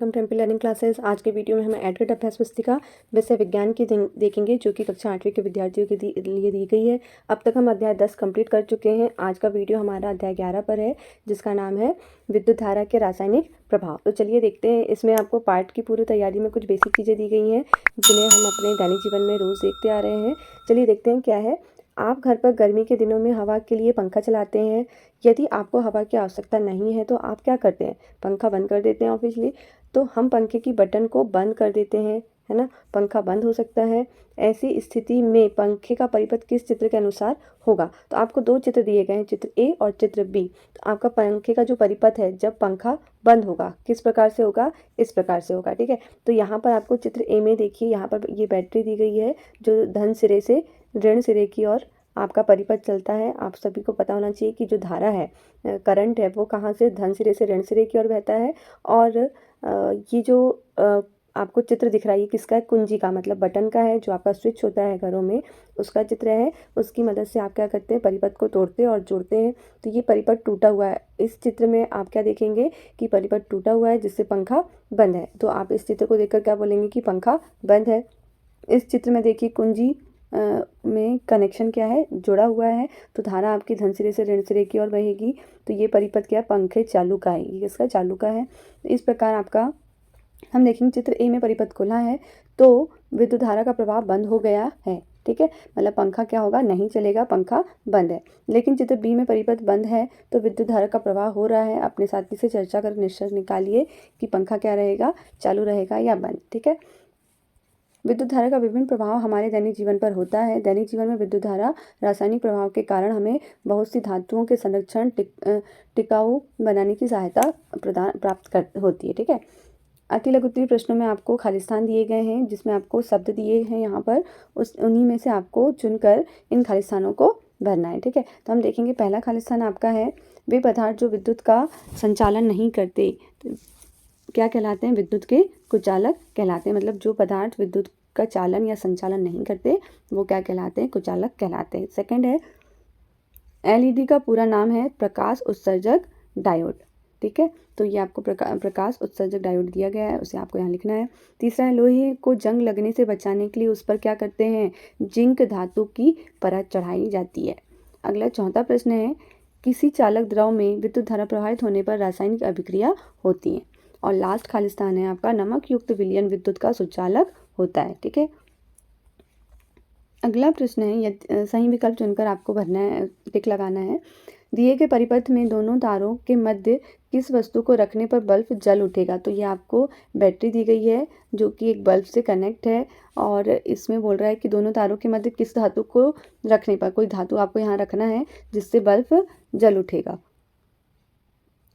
Welcome to MP learning classes. आज के video में हम एडगेट अभ्यास पुस्तिका विषय विज्ञान की देखेंगे, जो कि कक्षा 8वीं के विद्यार्थियों के लिए दी गई है। अब तक हम अध्याय 10 कंप्लीट कर चुके हैं। आज का वीडियो हमारा अध्याय 11 पर है, जिसका नाम है विद्युत धारा के रासायनिक प्रभाव। तो चलिए देखते हैं। इसमें आपको पाठ की पूरी तैयारी में कुछ बेसिक चीज़ें दी गई हैं, जिन्हें हम अपने दैनिक जीवन में रोज़ देखते आ रहे हैं। चलिए देखते हैं क्या है। आप घर पर गर्मी के दिनों में हवा के लिए पंखा चलाते हैं। यदि आपको हवा की आवश्यकता नहीं है तो आप क्या करते हैं? पंखा बंद कर देते हैं ऑब्वियसली। तो हम पंखे की बटन को बंद कर देते हैं, है ना। पंखा बंद हो सकता है। ऐसी स्थिति में पंखे का परिपथ किस चित्र के अनुसार होगा? तो आपको दो चित्र दिए गए हैं, चित्र ए और चित्र बी। तो आपका पंखे का जो परिपथ है जब पंखा बंद होगा किस प्रकार से होगा? इस प्रकार से होगा, ठीक है। तो यहाँ पर आपको चित्र ए में देखिए, यहाँ पर ये बैटरी दी गई है जो धन सिरे से ऋण सिरे की ओर आपका परिपथ चलता है। आप सभी को पता होना चाहिए कि जो धारा है, करंट है, वो कहाँ से धन सिरे से ऋण सिरे की ओर बहता है। और ये जो आपको चित्र दिख रहा है, ये किसका है? कुंजी का, मतलब बटन का है, जो आपका स्विच होता है घरों में, उसका चित्र है। उसकी मदद से आप क्या करते हैं? परिपथ को तोड़ते हैं और जोड़ते हैं। तो ये परिपथ टूटा हुआ है। इस चित्र में आप क्या देखेंगे कि परिपथ टूटा हुआ है, जिससे पंखा बंद है। तो आप इस चित्र को देखकर क्या बोलेंगे कि पंखा बंद है। इस चित्र में देखिए कुंजी में कनेक्शन क्या है? जुड़ा हुआ है। तो धारा आपकी धन सिरे से ऋण सिरे की ओर बहेगी। तो ये परिपथ क्या है? पंखे चालू का है। ये किसका? चालू का है। तो इस प्रकार आपका हम देखेंगे चित्र ए में परिपथ खुला है तो विद्युत धारा का प्रवाह बंद हो गया है, ठीक है। मतलब पंखा क्या होगा? नहीं चलेगा, पंखा बंद है। लेकिन चित्र बी में परिपथ बंद है तो विद्युत धारा का प्रवाह हो रहा है। अपने साथी से चर्चा कर निष्कर्ष निकालिए कि पंखा क्या रहेगा? चालू रहेगा या बंद, ठीक है। विद्युत धारा का विभिन्न प्रभाव हमारे दैनिक जीवन पर होता है। दैनिक जीवन में विद्युत धारा रासायनिक प्रभाव के कारण हमें बहुत सी धातुओं के संरक्षण टिकाऊ बनाने की सहायता प्राप्त होती है, ठीक है। अति लघुत्तरीय प्रश्नों में आपको खालिस्तान दिए गए हैं, जिसमें आपको शब्द दिए हैं यहाँ पर। उन्हीं में से आपको चुनकर इन खालिस्तानों को भरना है, ठीक है। तो हम देखेंगे पहला खालिस्तान आपका है, वे पदार्थ जो विद्युत का संचालन नहीं करते क्या कहलाते हैं? विद्युत के कुचालक कहलाते हैं। मतलब जो पदार्थ विद्युत का चालन या संचालन नहीं करते वो क्या कहलाते हैं? कुचालक कहलाते हैं। सेकंड है, एलईडी का पूरा नाम है प्रकाश उत्सर्जक डायोड, ठीक है। तो ये आपको प्रकाश उत्सर्जक डायोड दिया गया है, उसे आपको यहाँ लिखना है। तीसरा है, लोहे को जंग लगने से बचाने के लिए उस पर क्या करते हैं? जिंक धातु की परत चढ़ाई जाती है। अगला चौथा प्रश्न है, किसी चालक द्रव में विद्युत धारा प्रवाहित होने पर रासायनिक अभिक्रिया होती है। और लास्ट खालिस्तान है आपका, नमक युक्त विलयन विद्युत का सुचालक होता है, ठीक है। अगला प्रश्न है, सही विकल्प चुनकर आपको भरना है, टिक लगाना है। दिए गए परिपथ में दोनों तारों के मध्य किस वस्तु को रखने पर बल्ब जल उठेगा? तो ये आपको बैटरी दी गई है जो कि एक बल्ब से कनेक्ट है, और इसमें बोल रहा है कि दोनों तारों के मध्य किस धातु को रखने पर, कोई धातु आपको यहाँ रखना है जिससे बल्ब जल उठेगा।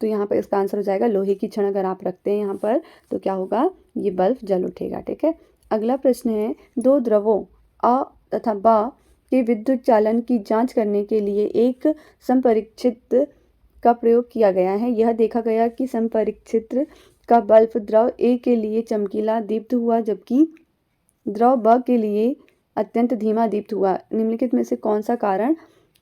तो यहाँ पर इसका आंसर हो जाएगा लोहे की छड़। अगर आप रखते हैं यहाँ पर तो क्या होगा? ये बल्ब जल उठेगा, ठीक है। अगला प्रश्न है, दो द्रवों अ तथा ब के विद्युत चालन की जांच करने के लिए एक संपरीक्षित का प्रयोग किया गया है। यह देखा गया कि संपरीक्षित का बल्ब द्रव ए के लिए चमकीला दीप्त हुआ, जबकि द्रव ब के लिए अत्यंत धीमा दीप्त हुआ। निम्नलिखित में से कौन सा कारण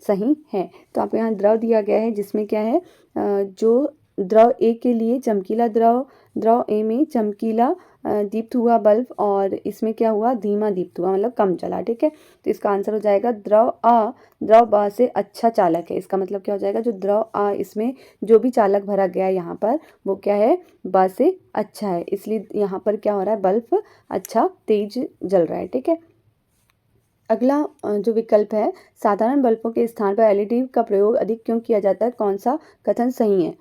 सही है? तो आपको यहाँ द्रव दिया गया है, जिसमें क्या है, जो द्रव ए के लिए चमकीला द्रव ए में चमकीला दीप्त हुआ बल्ब, और इसमें क्या हुआ? धीमा दीप्त हुआ, मतलब कम चला, ठीक है। तो इसका आंसर हो जाएगा द्रव अ द्रव ब से अच्छा चालक है। इसका मतलब क्या हो जाएगा? जो द्रव अ, इसमें जो भी चालक भरा गया है यहाँ पर, वो क्या है? ब से अच्छा है, इसलिए यहाँ पर क्या हो रहा है? बल्ब अच्छा तेज जल रहा है, ठीक है। अगला जो विकल्प है, साधारण बल्बों के स्थान पर एलईडी का प्रयोग अधिक क्यों किया जाता है? कौन सा कथन सही है?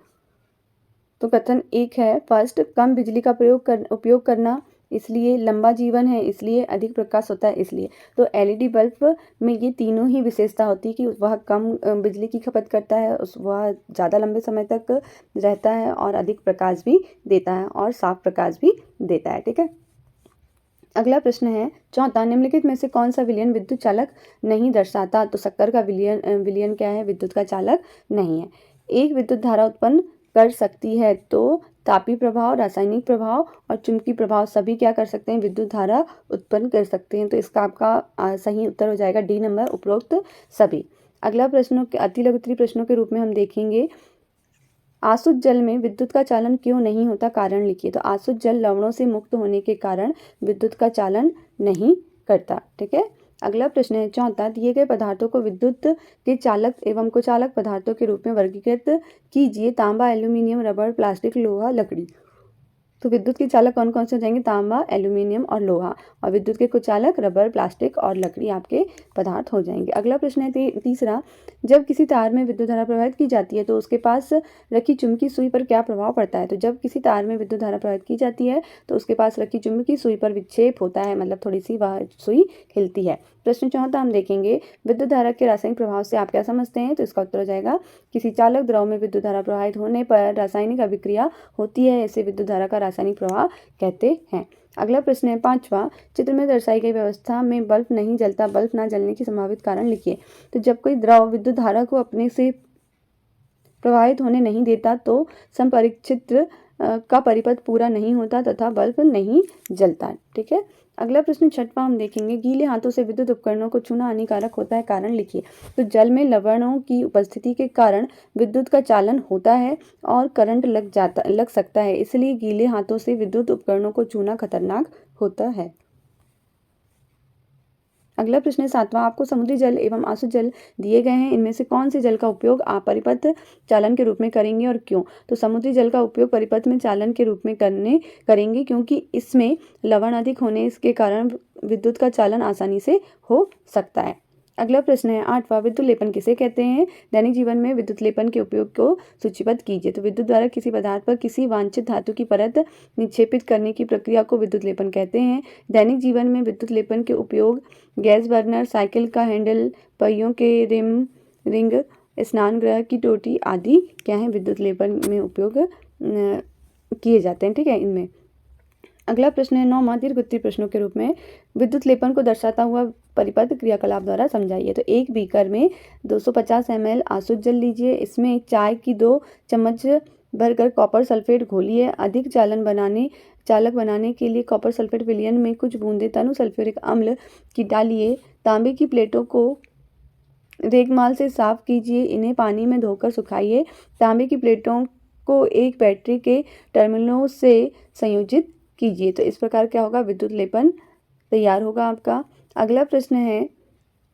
तो कथन एक है, फर्स्ट, कम बिजली का उपयोग करना, इसलिए लंबा जीवन है, इसलिए अधिक प्रकाश होता है, इसलिए। तो एलईडी बल्ब में ये तीनों ही विशेषता होती है कि वह कम बिजली की खपत करता है, वह ज़्यादा लंबे समय तक रहता है, और अधिक प्रकाश भी देता है, और साफ प्रकाश भी देता है, ठीक है। अगला प्रश्न है, चौथा, निम्नलिखित में से कौन सा विलयन विद्युत चालक नहीं दर्शाता? तो शक्कर का विलयन क्या है? विद्युत का चालक नहीं है। एक विद्युत धारा उत्पन्न कर सकती है, तो तापी प्रभाव, रासायनिक प्रभाव और चुंबकीय प्रभाव सभी क्या कर सकते हैं? विद्युत धारा उत्पन्न कर सकते हैं। तो इसका आपका सही उत्तर हो जाएगा डी नंबर, उपरोक्त सभी। अगला प्रश्नों के अति लघुत्तरीय प्रश्नों के रूप में हम देखेंगे आसुत जल में विद्युत का चालन क्यों नहीं होता, कारण लिखिए। तो आसुत जल लवणों से मुक्त होने के कारण विद्युत का चालन नहीं करता। ठीक है। अगला प्रश्न है चौथा, दिए गए पदार्थों को विद्युत के चालक एवं कुचालक पदार्थों के रूप में वर्गीकृत कीजिए। तांबा, एल्यूमिनियम, रबर, प्लास्टिक, लोहा, लकड़ी। तो विद्युत के चालक कौन कौन से हो जाएंगे? तांबा, एल्यूमिनियम और लोहा। और विद्युत के कुचालक रबर, प्लास्टिक और लकड़ी आपके पदार्थ हो जाएंगे। अगला प्रश्न है तीसरा, जब किसी तार में विद्युत धारा प्रवाहित की जाती है तो उसके पास रखी चुंबकीय सुई पर क्या प्रभाव पड़ता है? तो जब किसी तार में विद्युत धारा प्रवाहित की जाती है तो उसके पास रखी चुंबकीय सुई पर विक्षेप होता है, मतलब थोड़ी सी वह सुई हिलती है। प्रश्न चौथा हम देखेंगे, विद्युत धारा के रासायनिक प्रभाव से आप क्या समझते हैं? तो इसका उत्तर हो जाएगा, किसी चालक द्रव में विद्युत धारा प्रवाहित होने पर रासायनिक अभिक्रिया होती है, इसे विद्युत धारा का रासायनिक प्रवाह कहते हैं। अगला प्रश्न है पांचवा, चित्र में दर्शाई गई व्यवस्था में बल्ब नहीं जलता, बल्ब ना जलने की संभावित कारण लिखिए। तो जब कोई द्रव विद्युत धारा को अपने से प्रवाहित होने नहीं देता तो संपरीक्षित्र का परिपथ पूरा नहीं होता तथा बल्ब नहीं जलता। ठीक है। अगला प्रश्न छठवां हम देखेंगे, गीले हाथों से विद्युत उपकरणों को छूना हानिकारक होता है, कारण लिखिए। तो जल में लवणों की उपस्थिति के कारण विद्युत का चालन होता है और करंट लग सकता है, इसलिए गीले हाथों से विद्युत उपकरणों को छूना खतरनाक होता है। अगला प्रश्न है सातवां, आपको समुद्री जल एवं आसुत जल दिए गए हैं, इनमें से कौन से जल का उपयोग आप परिपथ चालन के रूप में करेंगे और क्यों? तो समुद्री जल का उपयोग परिपथ में चालन के रूप में करेंगे क्योंकि इसमें लवण अधिक होने के कारण विद्युत का चालन आसानी से हो सकता है। अगला प्रश्न है आठवां, विद्युत लेपन किसे कहते हैं? दैनिक जीवन में विद्युत लेपन के उपयोग को सूचीबद्ध कीजिए। तो विद्युत द्वारा किसी पदार्थ पर किसी वांछित धातु की परत निक्षेपित करने की प्रक्रिया को विद्युत लेपन कहते हैं। दैनिक जीवन में विद्युत लेपन के उपयोग गैस बर्नर, साइकिल का हैंडल, पहियों के रिंग, स्नान गृह की टोटी आदि क्या है, विद्युत लेपन में उपयोग किए जाते हैं। ठीक है। इनमें अगला प्रश्न है नौवां, दीर्घ उत्तरीय प्रश्नों के रूप में विद्युत लेपन को दर्शाता हुआ परिपथ क्रियाकलाप द्वारा समझाइए। तो एक बीकर में 250 ml आसुत जल लीजिए, इसमें चाय की 2 चम्मच भरकर कॉपर सल्फेट घोलिए। अधिक चालक बनाने के लिए कॉपर सल्फेट विलयन में कुछ बूंदे तनु सल्फ्यूरिक अम्ल की डालिए। तांबे की प्लेटों को रेगमाल से साफ कीजिए, इन्हें पानी में धोकर सुखाइए। तांबे की प्लेटों को एक बैटरी के टर्मिनलों से संयोजित कीजिए। तो इस प्रकार क्या होगा, विद्युत लेपन तैयार होगा आपका। अगला प्रश्न है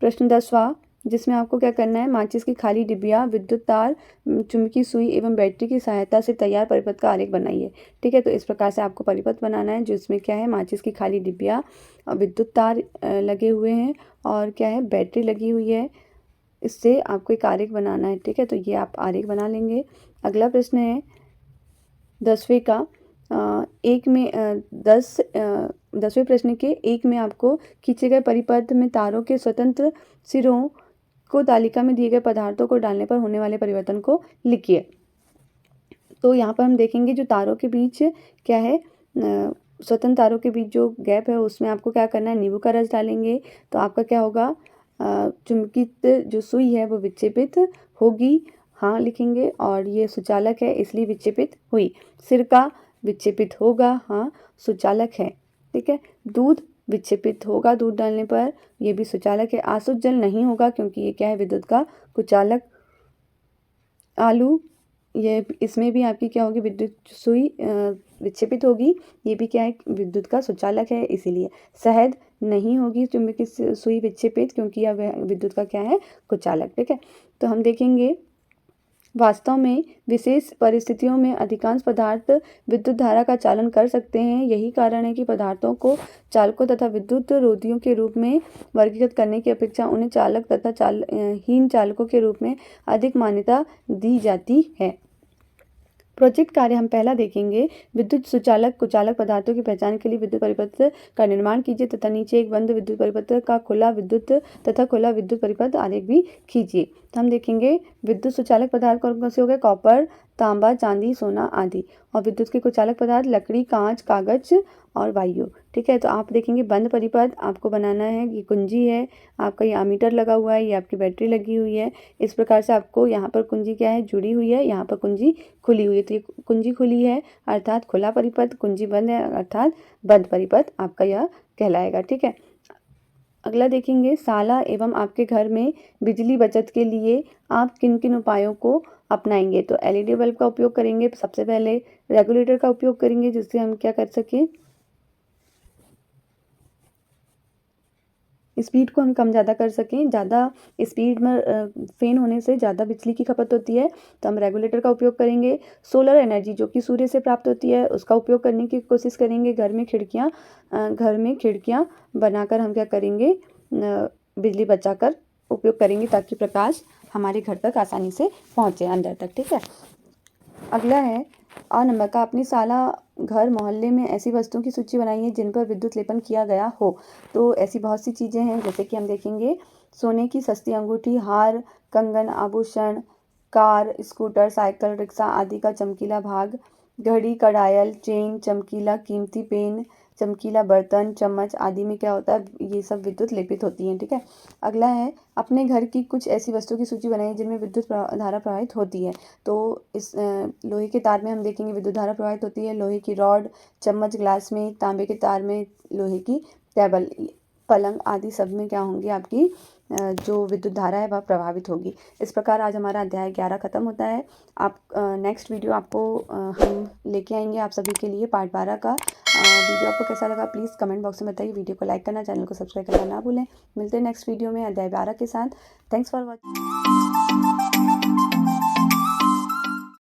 प्रश्न 10वां, जिसमें आपको क्या करना है, माचिस की खाली डिब्बिया, विद्युत तार, चुंबकीय सुई एवं बैटरी की सहायता से तैयार परिपथ का आरेख बनाइए। ठीक है। तो इस प्रकार से आपको परिपथ बनाना है, जिसमें क्या है, माचिस की खाली डिब्बिया, विद्युत तार लगे हुए हैं और क्या है, बैटरी लगी हुई है, इससे आपको एक आरेख बनाना है। ठीक है। तो ये आप आरेख बना लेंगे। अगला प्रश्न है 10वें का, 10वें प्रश्न के 1 में आपको खींचे गए परिपथ में तारों के स्वतंत्र सिरों को तालिका में दिए गए पदार्थों को डालने पर होने वाले परिवर्तन को लिखिए। तो यहाँ पर हम देखेंगे जो तारों के बीच क्या है, स्वतंत्र तारों के बीच जो गैप है उसमें आपको क्या करना है, नींबू का रस डालेंगे। तो आपका क्या होगा, चुंबकीय जो सुई है वो विक्षेपित होगी, हाँ लिखेंगे। और ये सुचालक है इसलिए विक्षेपित हुई। सिरका विक्षेपित होगा, हाँ सुचालक है। ठीक है। दूध विक्षेपित होगा दूध डालने पर, ये भी सुचालक है। आसुत जल नहीं होगा क्योंकि ये क्या है, विद्युत का कुचालक। आलू, ये इसमें भी आपकी क्या होगी, विद्युत सुई विक्षेपित होगी, ये भी क्या है, विद्युत का सुचालक है इसीलिए। शहद नहीं होगी चुंबकीय सुई विक्षेपित क्योंकि यह विद्युत का क्या है, कुचालक। ठीक है। तो हम देखेंगे वास्तव में विशेष परिस्थितियों में अधिकांश पदार्थ विद्युत धारा का चालन कर सकते हैं। यही कारण है कि पदार्थों को चालकों तथा विद्युत रोधियों के रूप में वर्गीकृत करने की अपेक्षा उन्हें चालक तथा हीन चालकों के रूप में अधिक मान्यता दी जाती है। प्रोजेक्ट कार्य हम पहला देखेंगे, विद्युत सुचालक कुचालक पदार्थों की पहचान के लिए विद्युत परिपथ का निर्माण कीजिए तथा नीचे एक बंद विद्युत परिपथ का खुला विद्युत तथा खुला विद्युत परिपथ आरेख भी खींचिए। तो हम देखेंगे विद्युत सुचालक पदार्थ कौन कौन से हो गए, कॉपर, तांबा, चांदी, सोना आदि। और विद्युत के कुचालक पदार्थ लकड़ी, कांच, कागज और वायु। ठीक है। तो आप देखेंगे बंद परिपथ आपको बनाना है, ये कुंजी है आपका, ये अमीटर लगा हुआ है, ये आपकी बैटरी लगी हुई है। इस प्रकार से आपको यहाँ पर कुंजी क्या है, जुड़ी हुई है, यहाँ पर कुंजी खुली हुई है। तो ये कुंजी खुली है अर्थात खुला परिपथ, कुंजी बंद है अर्थात बंद परिपथ आपका यह कहलाएगा। ठीक है। अगला देखेंगे साला एवं आपके घर में बिजली बचत के लिए आप किन किन उपायों को अपनाएंगे। तो एलईडी बल्ब का उपयोग करेंगे सबसे पहले, रेगुलेटर का उपयोग करेंगे जिससे हम क्या कर सकें, स्पीड को हम कम ज़्यादा कर सकें। ज़्यादा स्पीड में फैन होने से ज़्यादा बिजली की खपत होती है, तो हम रेगुलेटर का उपयोग करेंगे। सोलर एनर्जी जो कि सूर्य से प्राप्त होती है उसका उपयोग करने की कोशिश करेंगे। घर में खिड़कियाँ बनाकर हम क्या करेंगे, बिजली बचाकर उपयोग करेंगे ताकि प्रकाश हमारे घर तक आसानी से पहुँचे अंदर तक। ठीक है। अगला है नंबर का, अपनी साला घर मोहल्ले में ऐसी वस्तुओं की सूची बनाइए जिन पर विद्युत लेपन किया गया हो। तो ऐसी बहुत सी चीज़ें हैं, जैसे कि हम देखेंगे सोने की सस्ती अंगूठी, हार, कंगन, आभूषण, कार, स्कूटर, साइकिल, रिक्शा आदि का चमकीला भाग, घड़ी, कड़ायल, चेन, चमकीला कीमती पेन, चमकीला बर्तन, चम्मच आदि में क्या होता है, ये सब विद्युत लेपित होती हैं। ठीक है। अगला है अपने घर की कुछ ऐसी वस्तुओं की सूची बनाइए जिनमें विद्युत धारा प्रवाहित होती है। तो इस लोहे के तार में हम देखेंगे विद्युत धारा प्रवाहित होती है। लोहे की रॉड, चम्मच ग्लास में, तांबे के तार में, लोहे की टेबल, पलंग आदि सब में क्या होंगी, आपकी जो विद्युत धारा है वह प्रभावित होगी। इस प्रकार आज हमारा अध्याय 11 खत्म होता है। आप नेक्स्ट वीडियो आपको हम लेके आएंगे आप सभी के लिए पार्ट 12 का। वीडियो आपको कैसा लगा प्लीज़ कमेंट बॉक्स में बताइए। वीडियो को लाइक करना, चैनल को सब्सक्राइब करना ना भूलें। मिलते हैं नेक्स्ट वीडियो में अध्याय 12 के साथ। Thanks for watching.